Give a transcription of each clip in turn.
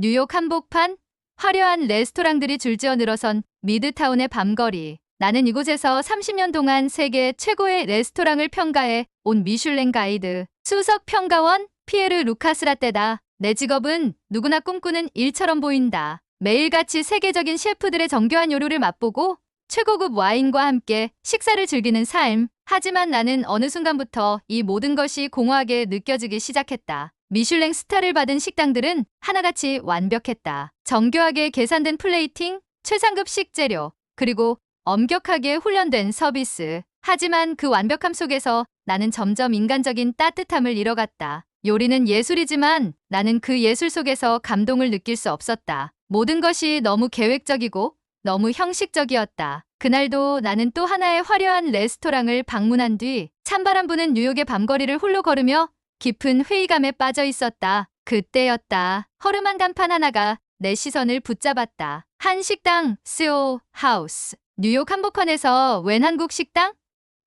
뉴욕 한복판, 화려한 레스토랑들이 줄지어 늘어선 미드타운의 밤거리. 나는 이곳에서 30년 동안 세계 최고의 레스토랑을 평가해 온 미슐랭 가이드 수석 평가원 피에르 루카스라떼다. 내 직업은 누구나 꿈꾸는 일처럼 보인다. 매일같이 세계적인 셰프들의 정교한 요리를 맛보고 최고급 와인과 함께 식사를 즐기는 삶. 하지만 나는 어느 순간부터 이 모든 것이 공허하게 느껴지기 시작했다. 미슐랭 스타를 받은 식당들은 하나같이 완벽했다. 정교하게 계산된 플레이팅, 최상급 식재료, 그리고 엄격하게 훈련된 서비스. 하지만 그 완벽함 속에서 나는 점점 인간적인 따뜻함을 잃어갔다. 요리는 예술이지만 나는 그 예술 속에서 감동을 느낄 수 없었다. 모든 것이 너무 계획적이고 너무 형식적이었다. 그날도 나는 또 하나의 화려한 레스토랑을 방문한 뒤 찬바람 부는 뉴욕의 밤거리를 홀로 걸으며 깊은 회의감에 빠져 있었다. 그때였다. 허름한 간판 하나가 내 시선을 붙잡았다. 한 식당, 스오 하우스. 뉴욕 한복판에서 웬 한국 식당?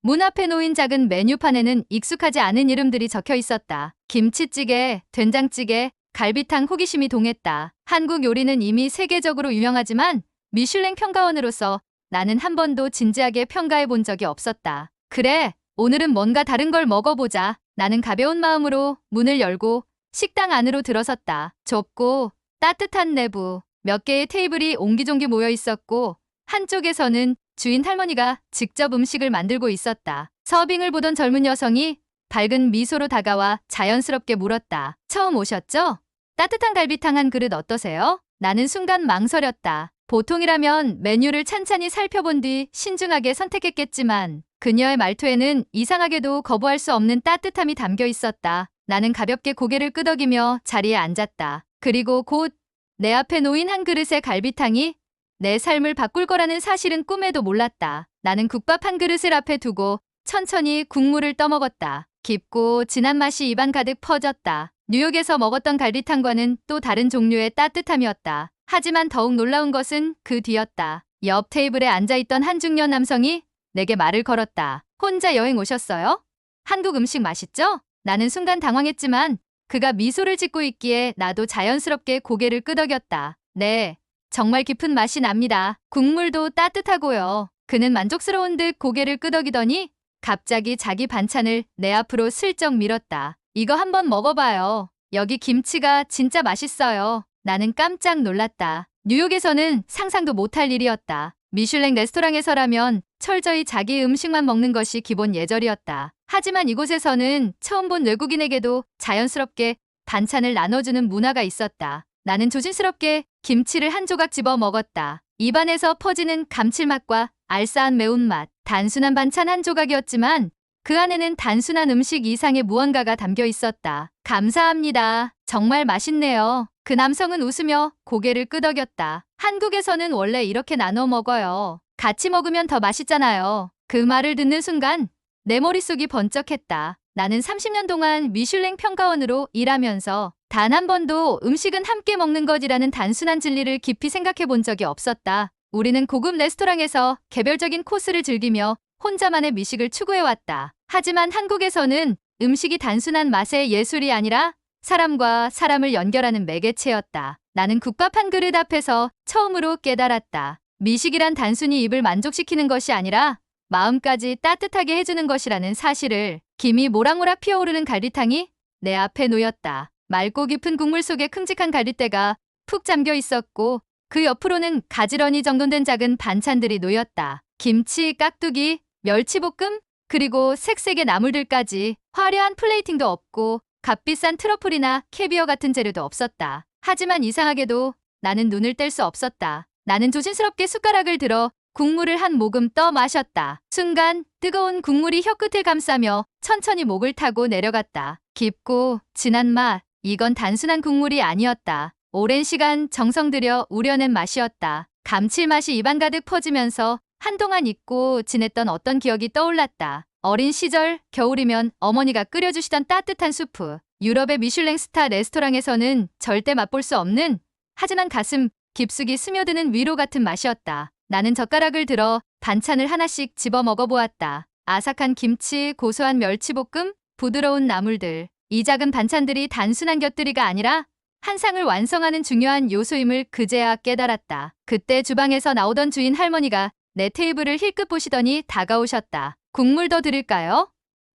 문 앞에 놓인 작은 메뉴판에는 익숙하지 않은 이름들이 적혀 있었다. 김치찌개, 된장찌개, 갈비탕. 호기심이 동했다. 한국 요리는 이미 세계적으로 유명하지만 미슐랭 평가원으로서 나는 한 번도 진지하게 평가해 본 적이 없었다. 그래, 오늘은 뭔가 다른 걸 먹어보자. 나는 가벼운 마음으로 문을 열고 식당 안으로 들어섰다. 좁고 따뜻한 내부, 몇 개의 테이블이 옹기종기 모여 있었고 한쪽에서는 주인 할머니가 직접 음식을 만들고 있었다. 서빙을 보던 젊은 여성이 밝은 미소로 다가와 자연스럽게 물었다. 처음 오셨죠? 따뜻한 갈비탕 한 그릇 어떠세요? 나는 순간 망설였다. 보통이라면 메뉴를 찬찬히 살펴본 뒤 신중하게 선택했겠지만 그녀의 말투에는 이상하게도 거부할 수 없는 따뜻함이 담겨 있었다. 나는 가볍게 고개를 끄덕이며 자리에 앉았다. 그리고 곧 내 앞에 놓인 한 그릇의 갈비탕이 내 삶을 바꿀 거라는 사실은 꿈에도 몰랐다. 나는 국밥 한 그릇을 앞에 두고 천천히 국물을 떠먹었다. 깊고 진한 맛이 입안 가득 퍼졌다. 뉴욕에서 먹었던 갈비탕과는 또 다른 종류의 따뜻함이었다. 하지만 더욱 놀라운 것은 그 뒤였다. 옆 테이블에 앉아있던 한 중년 남성이 내게 말을 걸었다. 혼자 여행 오셨어요? 한국 음식 맛있죠? 나는 순간 당황했지만 그가 미소를 짓고 있기에 나도 자연스럽게 고개를 끄덕였다. 네, 정말 깊은 맛이 납니다. 국물도 따뜻하고요. 그는 만족스러운 듯 고개를 끄덕이더니 갑자기 자기 반찬을 내 앞으로 슬쩍 밀었다. 이거 한번 먹어봐요. 여기 김치가 진짜 맛있어요. 나는 깜짝 놀랐다. 뉴욕에서는 상상도 못할 일이었다. 미슐랭 레스토랑에서라면 철저히 자기 음식만 먹는 것이 기본 예절이었다. 하지만 이곳에서는 처음 본 외국인에게도 자연스럽게 반찬을 나눠주는 문화가 있었다. 나는 조심스럽게 김치를 한 조각 집어 먹었다. 입안에서 퍼지는 감칠맛과 알싸한 매운맛. 단순한 반찬 한 조각이었지만 그 안에는 단순한 음식 이상의 무언가가 담겨 있었다. 감사합니다. 정말 맛있네요. 그 남성은 웃으며 고개를 끄덕였다. 한국에서는 원래 이렇게 나눠 먹어요. 같이 먹으면 더 맛있잖아요. 그 말을 듣는 순간 내 머릿속이 번쩍했다. 나는 30년 동안 미슐랭 평가원으로 일하면서 단 한 번도 음식은 함께 먹는 것이라는 단순한 진리를 깊이 생각해 본 적이 없었다. 우리는 고급 레스토랑에서 개별적인 코스를 즐기며 혼자만의 미식을 추구해왔다. 하지만 한국에서는 음식이 단순한 맛의 예술이 아니라 사람과 사람을 연결하는 매개체였다. 나는 국밥 한 그릇 앞에서 처음으로 깨달았다. 미식이란 단순히 입을 만족시키는 것이 아니라 마음까지 따뜻하게 해주는 것이라는 사실을. 김이 모락모락 피어오르는 갈비탕이 내 앞에 놓였다. 맑고 깊은 국물 속에 큼직한 갈빗대가 푹 잠겨 있었고 그 옆으로는 가지런히 정돈된 작은 반찬들이 놓였다. 김치, 깍두기, 멸치볶음, 그리고 색색의 나물들까지. 화려한 플레이팅도 없고 값비싼 트러플이나 캐비어 같은 재료도 없었다. 하지만 이상하게도 나는 눈을 뗄 수 없었다. 나는 조심스럽게 숟가락을 들어 국물을 한 모금 떠 마셨다. 순간 뜨거운 국물이 혀끝을 감싸며 천천히 목을 타고 내려갔다. 깊고 진한 맛. 이건 단순한 국물이 아니었다. 오랜 시간 정성 들여 우려낸 맛이었다. 감칠맛이 입안 가득 퍼지면서 한동안 잊고 지냈던 어떤 기억이 떠올랐다. 어린 시절 겨울이면 어머니가 끓여주시던 따뜻한 수프. 유럽의 미슐랭 스타 레스토랑에서는 절대 맛볼 수 없는 하지만 가슴 깊숙이 스며드는 위로 같은 맛이었다. 나는 젓가락을 들어 반찬을 하나씩 집어 먹어보았다. 아삭한 김치, 고소한 멸치볶음, 부드러운 나물들. 이 작은 반찬들이 단순한 곁들이가 아니라 한 상을 완성하는 중요한 요소임을 그제야 깨달았다. 그때 주방에서 나오던 주인 할머니가 내 테이블을 힐끗 보시더니 다가오셨다. 국물 더 드릴까요?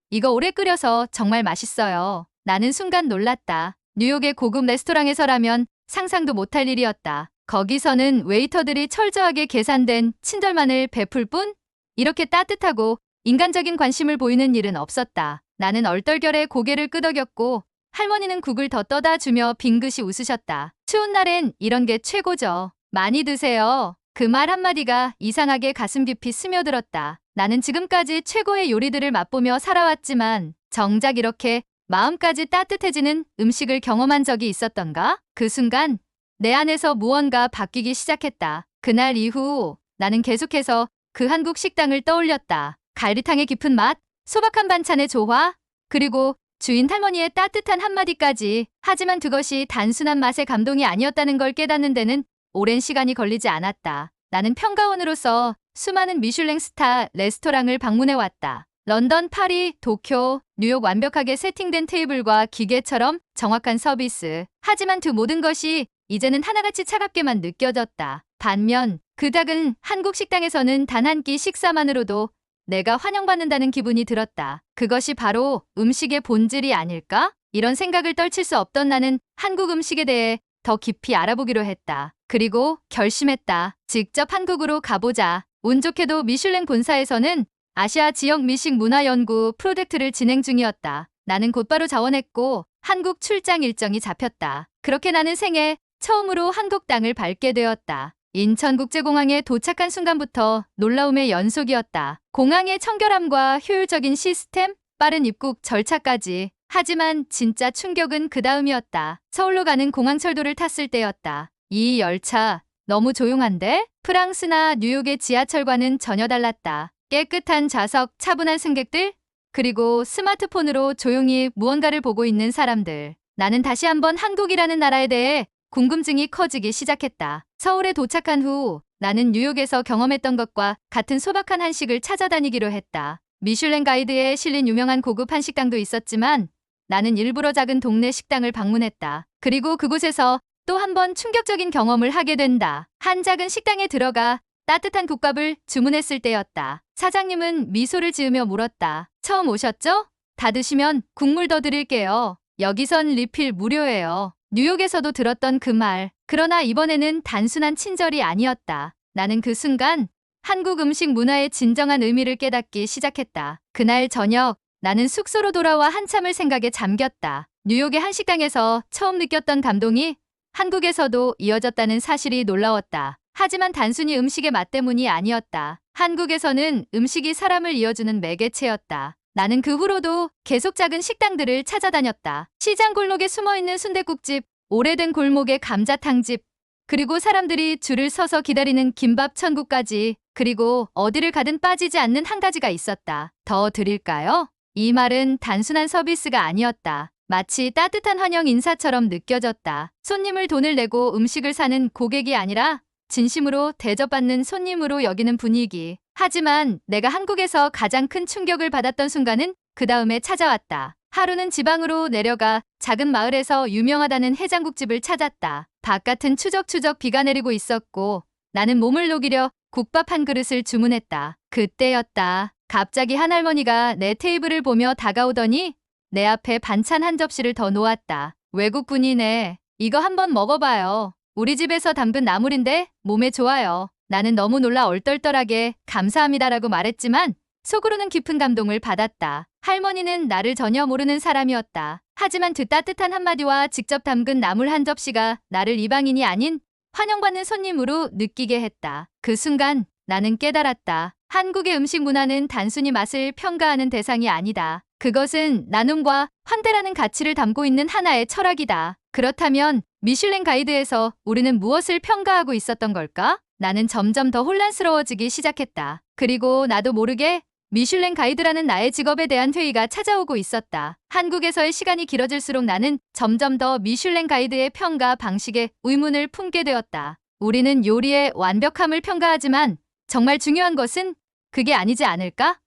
이거 오래 끓여서 정말 맛있어요. 나는 순간 놀랐다. 뉴욕의 고급 레스토랑에서라면 상상도 못할 일이었다. 거기서는 웨이터들이 철저하게 계산된 친절만을 베풀 뿐 이렇게 따뜻하고 인간적인 관심을 보이는 일은 없었다. 나는 얼떨결에 고개를 끄덕였고 할머니는 국을 더 떠다 주며 빙긋이 웃으셨다. 추운 날엔 이런 게 최고죠. 많이 드세요. 그 말 한마디가 이상하게 가슴 깊이 스며들었다. 나는 지금까지 최고의 요리들을 맛보며 살아왔지만 정작 이렇게 마음까지 따뜻해지는 음식을 경험한 적이 있었던가? 그 순간 내 안에서 무언가 바뀌기 시작했다. 그날 이후 나는 계속해서 그 한국 식당을 떠올렸다. 갈비탕의 깊은 맛, 소박한 반찬의 조화, 그리고 주인 할머니의 따뜻한 한마디까지. 하지만 그것이 단순한 맛의 감동이 아니었다는 걸 깨닫는 데는 오랜 시간이 걸리지 않았다. 나는 평가원으로서 수많은 미슐랭 스타 레스토랑을 방문해왔다. 런던, 파리, 도쿄, 뉴욕 완벽하게 세팅된 테이블과 기계처럼 정확한 서비스. 하지만 그 모든 것이 이제는 하나같이 차갑게만 느껴졌다. 반면 그 작은 한국 식당에서는 단 한 끼 식사만으로도 내가 환영받는다는 기분이 들었다. 그것이 바로 음식의 본질이 아닐까? 이런 생각을 떨칠 수 없던 나는 한국 음식에 대해 더 깊이 알아보기로 했다. 그리고 결심했다. 직접 한국으로 가보자. 운 좋게도 미슐랭 본사에서는 아시아 지역 미식 문화 연구 프로젝트를 진행 중이었다. 나는 곧바로 자원했고 한국 출장 일정이 잡혔다. 그렇게 나는 생애 처음으로 한국 땅을 밟게 되었다. 인천국제공항에 도착한 순간부터 놀라움의 연속이었다. 공항의 청결함과 효율적인 시스템, 빠른 입국 절차까지. 하지만 진짜 충격은 그 다음이었다. 서울로 가는 공항철도를 탔을 때였다. 이 열차 너무 조용한데? 프랑스나 뉴욕의 지하철과는 전혀 달랐다. 깨끗한 좌석, 차분한 승객들, 그리고 스마트폰으로 조용히 무언가를 보고 있는 사람들. 나는 다시 한번 한국이라는 나라에 대해 궁금증이 커지기 시작했다. 서울에 도착한 후 나는 뉴욕에서 경험했던 것과 같은 소박한 한식을 찾아다니기로 했다. 미슐랭 가이드에 실린 유명한 고급 한식당도 있었지만 나는 일부러 작은 동네 식당을 방문했다. 그리고 그곳에서 또 한 번 충격적인 경험을 하게 된다. 한 작은 식당에 들어가 따뜻한 국밥을 주문했을 때였다. 사장님은 미소를 지으며 물었다. 처음 오셨죠? 다 드시면 국물 더 드릴게요. 여기선 리필 무료예요. 뉴욕에서도 들었던 그 말. 그러나 이번에는 단순한 친절이 아니었다. 나는 그 순간 한국 음식 문화의 진정한 의미를 깨닫기 시작했다. 그날 저녁 나는 숙소로 돌아와 한참을 생각에 잠겼다. 뉴욕의 한 식당에서 처음 느꼈던 감동이 한국에서도 이어졌다는 사실이 놀라웠다. 하지만 단순히 음식의 맛 때문이 아니었다. 한국에서는 음식이 사람을 이어주는 매개체였다. 나는 그 후로도 계속 작은 식당들을 찾아다녔다. 시장 골목에 숨어있는 순댓국집, 오래된 골목의 감자탕집, 그리고 사람들이 줄을 서서 기다리는 김밥 천국까지. 그리고 어디를 가든 빠지지 않는 한 가지가 있었다. 더 드릴까요? 이 말은 단순한 서비스가 아니었다. 마치 따뜻한 환영 인사처럼 느껴졌다. 손님을 돈을 내고 음식을 사는 고객이 아니라 진심으로 대접받는 손님으로 여기는 분위기. 하지만 내가 한국에서 가장 큰 충격을 받았던 순간은 그 다음에 찾아왔다. 하루는 지방으로 내려가 작은 마을에서 유명하다는 해장국집을 찾았다. 바깥은 추적추적 비가 내리고 있었고 나는 몸을 녹이려 국밥 한 그릇을 주문했다. 그때였다. 갑자기 한 할머니가 내 테이블을 보며 다가오더니 내 앞에 반찬 한 접시를 더 놓았다. 외국분이네. 이거 한번 먹어봐요. 우리 집에서 담근 나물인데 몸에 좋아요. 나는 너무 놀라 얼떨떨하게 감사합니다라고 말했지만 속으로는 깊은 감동을 받았다. 할머니는 나를 전혀 모르는 사람이었다. 하지만 그 따뜻한 한마디와 직접 담근 나물 한 접시가 나를 이방인이 아닌 환영받는 손님으로 느끼게 했다. 그 순간 나는 깨달았다. 한국의 음식 문화는 단순히 맛을 평가하는 대상이 아니다. 그것은 나눔과 환대라는 가치를 담고 있는 하나의 철학이다. 그렇다면 미슐랭 가이드에서 우리는 무엇을 평가하고 있었던 걸까? 나는 점점 더 혼란스러워지기 시작했다. 그리고 나도 모르게 미슐랭 가이드라는 나의 직업에 대한 회의가 찾아오고 있었다. 한국에서의 시간이 길어질수록 나는 점점 더 미슐랭 가이드의 평가 방식에 의문을 품게 되었다. 우리는 요리의 완벽함을 평가하지만 정말 중요한 것은 그게 아니지 않을까?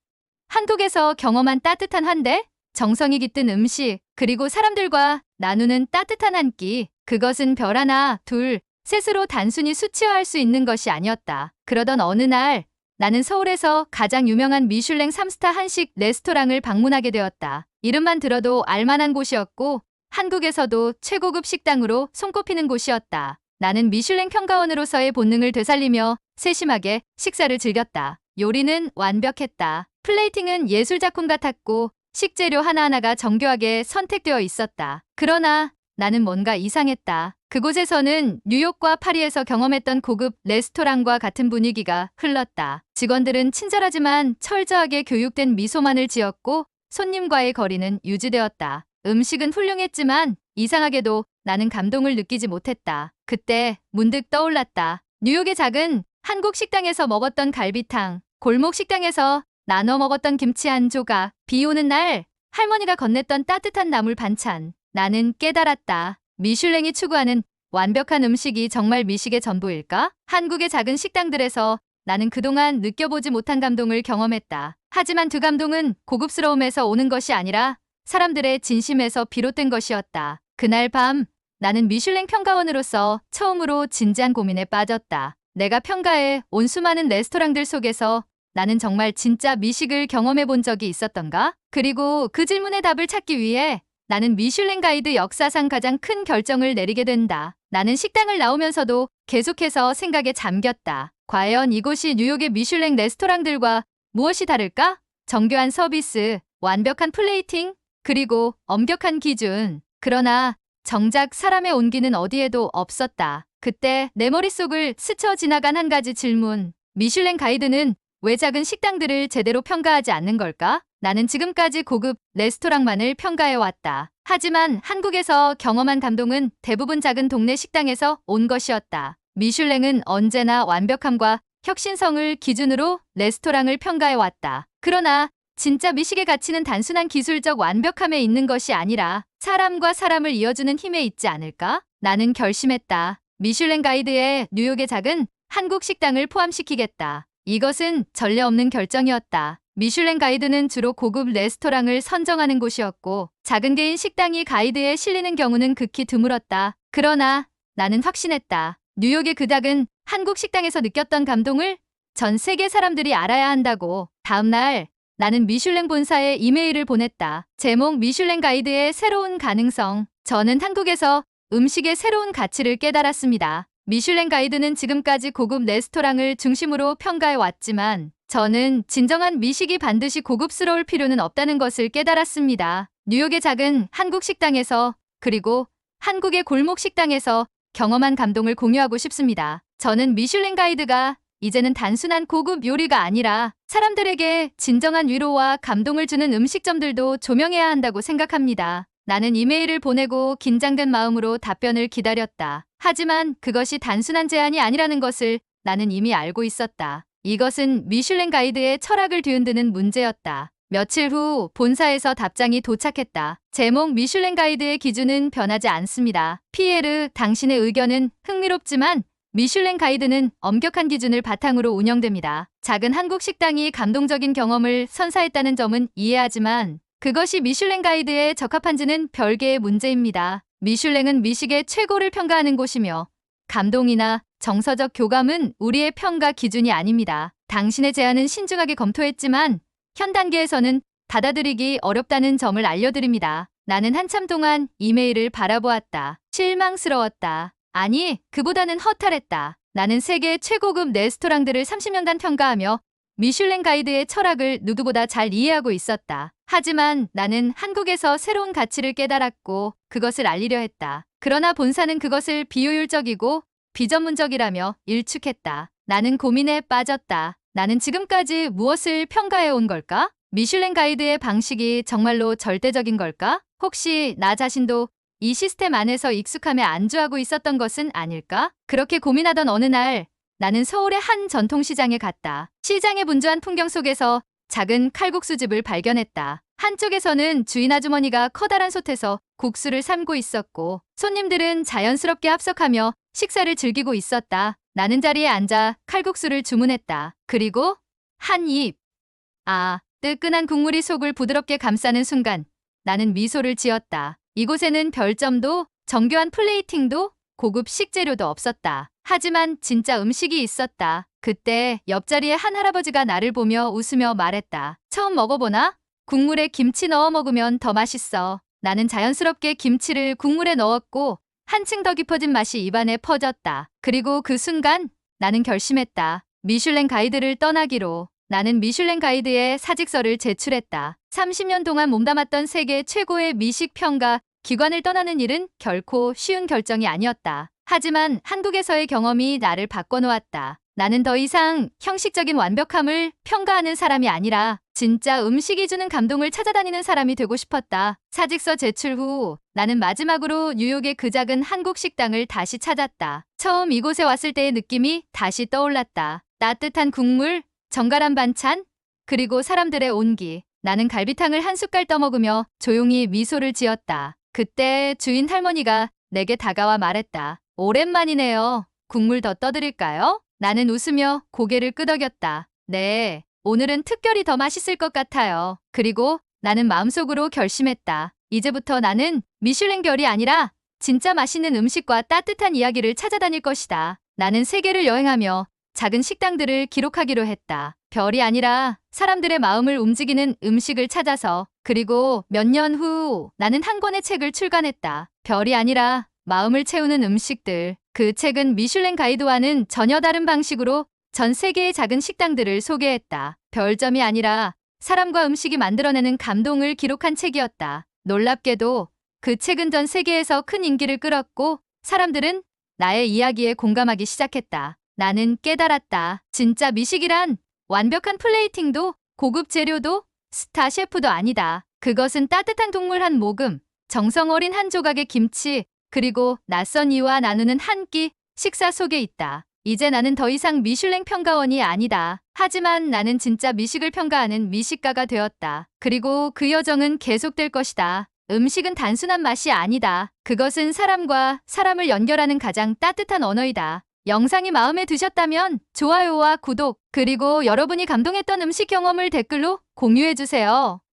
한국에서 경험한 따뜻한 환대, 정성이 깃든 음식, 그리고 사람들과 나누는 따뜻한 한 끼, 그것은 별 하나, 둘, 셋으로 단순히 수치화할 수 있는 것이 아니었다. 그러던 어느 날 나는 서울에서 가장 유명한 미슐랭 3스타 한식 레스토랑을 방문하게 되었다. 이름만 들어도 알만한 곳이었고 한국에서도 최고급 식당으로 손꼽히는 곳이었다. 나는 미슐랭 평가원으로서의 본능을 되살리며 세심하게 식사를 즐겼다. 요리는 완벽했다. 플레이팅은 예술작품 같았고 식재료 하나하나가 정교하게 선택되어 있었다. 그러나 나는 뭔가 이상했다. 그곳에서는 뉴욕과 파리에서 경험했던 고급 레스토랑과 같은 분위기가 흘렀다. 직원들은 친절하지만 철저하게 교육된 미소만을 지었고 손님과의 거리는 유지되었다. 음식은 훌륭했지만 이상하게도 나는 감동을 느끼지 못했다. 그때 문득 떠올랐다. 뉴욕의 작은 한국 식당에서 먹었던 갈비탕, 골목 식당에서 나눠 먹었던 김치 한 조각, 비 오는 날 할머니가 건넸던 따뜻한 나물 반찬. 나는 깨달았다. 미슐랭이 추구하는 완벽한 음식이 정말 미식의 전부일까? 한국의 작은 식당들에서 나는 그동안 느껴보지 못한 감동을 경험했다. 하지만 그 감동은 고급스러움에서 오는 것이 아니라 사람들의 진심에서 비롯된 것이었다. 그날 밤 나는 미슐랭 평가원으로서 처음으로 진지한 고민에 빠졌다. 내가 평가해 온 수많은 레스토랑들 속에서 나는 정말 진짜 미식을 경험해 본 적이 있었던가? 그리고 그 질문의 답을 찾기 위해 나는 미슐랭 가이드 역사상 가장 큰 결정을 내리게 된다. 나는 식당을 나오면서도 계속해서 생각에 잠겼다. 과연 이곳이 뉴욕의 미슐랭 레스토랑들과 무엇이 다를까? 정교한 서비스, 완벽한 플레이팅, 그리고 엄격한 기준. 그러나 정작 사람의 온기는 어디에도 없었다. 그때 내 머릿속을 스쳐 지나간 한 가지 질문. 미슐랭 가이드는 왜 작은 식당들을 제대로 평가하지 않는 걸까? 나는 지금까지 고급 레스토랑만을 평가해왔다. 하지만 한국에서 경험한 감동은 대부분 작은 동네 식당에서 온 것이었다. 미슐랭은 언제나 완벽함과 혁신성을 기준으로 레스토랑을 평가해왔다. 그러나 진짜 미식의 가치는 단순한 기술적 완벽함에 있는 것이 아니라 사람과 사람을 이어주는 힘에 있지 않을까? 나는 결심했다. 미슐랭 가이드에 뉴욕의 작은 한국 식당을 포함시키겠다. 이것은 전례 없는 결정이었다. 미슐랭 가이드는 주로 고급 레스토랑을 선정하는 곳이었고 작은 개인 식당이 가이드에 실리는 경우는 극히 드물었다. 그러나 나는 확신했다. 뉴욕의 그 작은 한국 식당에서 느꼈던 감동을 전 세계 사람들이 알아야 한다고. 다음 날 나는 미슐랭 본사에 이메일을 보냈다. 제목 미슐랭 가이드의 새로운 가능성. 저는 한국에서 음식의 새로운 가치를 깨달았습니다. 미슐랭 가이드는 지금까지 고급 레스토랑을 중심으로 평가해 왔지만 저는 진정한 미식이 반드시 고급스러울 필요는 없다는 것을 깨달았습니다. 뉴욕의 작은 한국 식당에서 그리고 한국의 골목 식당에서 경험한 감동을 공유하고 싶습니다. 저는 미슐랭 가이드가 이제는 단순한 고급 요리가 아니라 사람들에게 진정한 위로와 감동을 주는 음식점들도 조명해야 한다고 생각합니다. 나는 이메일을 보내고 긴장된 마음으로 답변을 기다렸다. 하지만 그것이 단순한 제안이 아니라는 것을 나는 이미 알고 있었다. 이것은 미슐랭 가이드의 철학을 뒤흔드는 문제였다. 며칠 후 본사에서 답장이 도착했다. 제목 미슐랭 가이드의 기준은 변하지 않습니다. 피에르, 당신의 의견은 흥미롭지만 미슐랭 가이드는 엄격한 기준을 바탕으로 운영됩니다. 작은 한국 식당이 감동적인 경험을 선사했다는 점은 이해하지만 그것이 미슐랭 가이드에 적합한지는 별개의 문제입니다. 미슐랭은 미식의 최고를 평가하는 곳이며 감동이나 정서적 교감은 우리의 평가 기준이 아닙니다. 당신의 제안은 신중하게 검토했지만 현 단계에서는 받아들이기 어렵다는 점을 알려드립니다. 나는 한참 동안 이메일을 바라보았다. 실망스러웠다. 아니, 그보다는 허탈했다. 나는 세계 최고급 레스토랑들을 30년간 평가하며 미슐랭 가이드의 철학을 누구보다 잘 이해하고 있었다. 하지만 나는 한국에서 새로운 가치를 깨달았고 그것을 알리려 했다. 그러나 본사는 그것을 비효율적이고 비전문적이라며 일축했다. 나는 고민에 빠졌다. 나는 지금까지 무엇을 평가해 온 걸까? 미슐랭 가이드의 방식이 정말로 절대적인 걸까? 혹시 나 자신도 이 시스템 안에서 익숙함에 안주하고 있었던 것은 아닐까? 그렇게 고민하던 어느 날 나는 서울의 한 전통시장에 갔다. 시장의 분주한 풍경 속에서 작은 칼국수집을 발견했다. 한쪽에서는 주인 아주머니가 커다란 솥에서 국수를 삶고 있었고 손님들은 자연스럽게 합석하며 식사를 즐기고 있었다. 나는 자리에 앉아 칼국수를 주문했다. 그리고 한 입. 뜨끈한 국물이 속을 부드럽게 감싸는 순간 나는 미소를 지었다. 이곳에는 별점도 정교한 플레이팅도 고급 식재료도 없었다. 하지만 진짜 음식이 있었다. 그때 옆자리에 한 할아버지가 나를 보며 웃으며 말했다. 처음 먹어보나? 국물에 김치 넣어 먹으면 더 맛있어. 나는 자연스럽게 김치를 국물에 넣었고 한층 더 깊어진 맛이 입안에 퍼졌다. 그리고 그 순간 나는 결심했다. 미슐랭 가이드를 떠나기로. 나는 미슐랭 가이드에 사직서를 제출했다. 30년 동안 몸담았던 세계 최고의 미식 평가 기관을 떠나는 일은 결코 쉬운 결정이 아니었다. 하지만 한국에서의 경험이 나를 바꿔놓았다. 나는 더 이상 형식적인 완벽함을 평가하는 사람이 아니라 진짜 음식이 주는 감동을 찾아다니는 사람이 되고 싶었다. 사직서 제출 후 나는 마지막으로 뉴욕의 그 작은 한국 식당을 다시 찾았다. 처음 이곳에 왔을 때의 느낌이 다시 떠올랐다. 따뜻한 국물, 정갈한 반찬, 그리고 사람들의 온기. 나는 갈비탕을 한 숟갈 떠먹으며 조용히 미소를 지었다. 그때 주인 할머니가 내게 다가와 말했다. 오랜만이네요. 국물 더 떠드릴까요? 나는 웃으며 고개를 끄덕였다. 네, 오늘은 특별히 더 맛있을 것 같아요. 그리고 나는 마음속으로 결심했다. 이제부터 나는 미슐랭 별이 아니라 진짜 맛있는 음식과 따뜻한 이야기를 찾아다닐 것이다. 나는 세계를 여행하며 작은 식당들을 기록하기로 했다. 별이 아니라 사람들의 마음을 움직이는 음식을 찾아서. 그리고 몇 년 후 나는 한 권의 책을 출간했다. 별이 아니라 마음을 채우는 음식들. 그 책은 미슐랭 가이드와는 전혀 다른 방식으로 전 세계의 작은 식당들을 소개했다. 별점이 아니라 사람과 음식이 만들어내는 감동을 기록한 책이었다. 놀랍게도 그 책은 전 세계에서 큰 인기를 끌었고 사람들은 나의 이야기에 공감하기 시작했다. 나는 깨달았다. 진짜 미식이란 완벽한 플레이팅도 고급 재료도 스타 셰프도 아니다. 그것은 따뜻한 동물 한 모금, 정성 어린 한 조각의 김치, 그리고 낯선 이와 나누는 한 끼 식사 속에 있다. 이제 나는 더 이상 미슐랭 평가원이 아니다. 하지만 나는 진짜 미식을 평가하는 미식가가 되었다. 그리고 그 여정은 계속될 것이다. 음식은 단순한 맛이 아니다. 그것은 사람과 사람을 연결하는 가장 따뜻한 언어이다. 영상이 마음에 드셨다면 좋아요와 구독, 그리고 여러분이 감동했던 음식 경험을 댓글로 공유해주세요.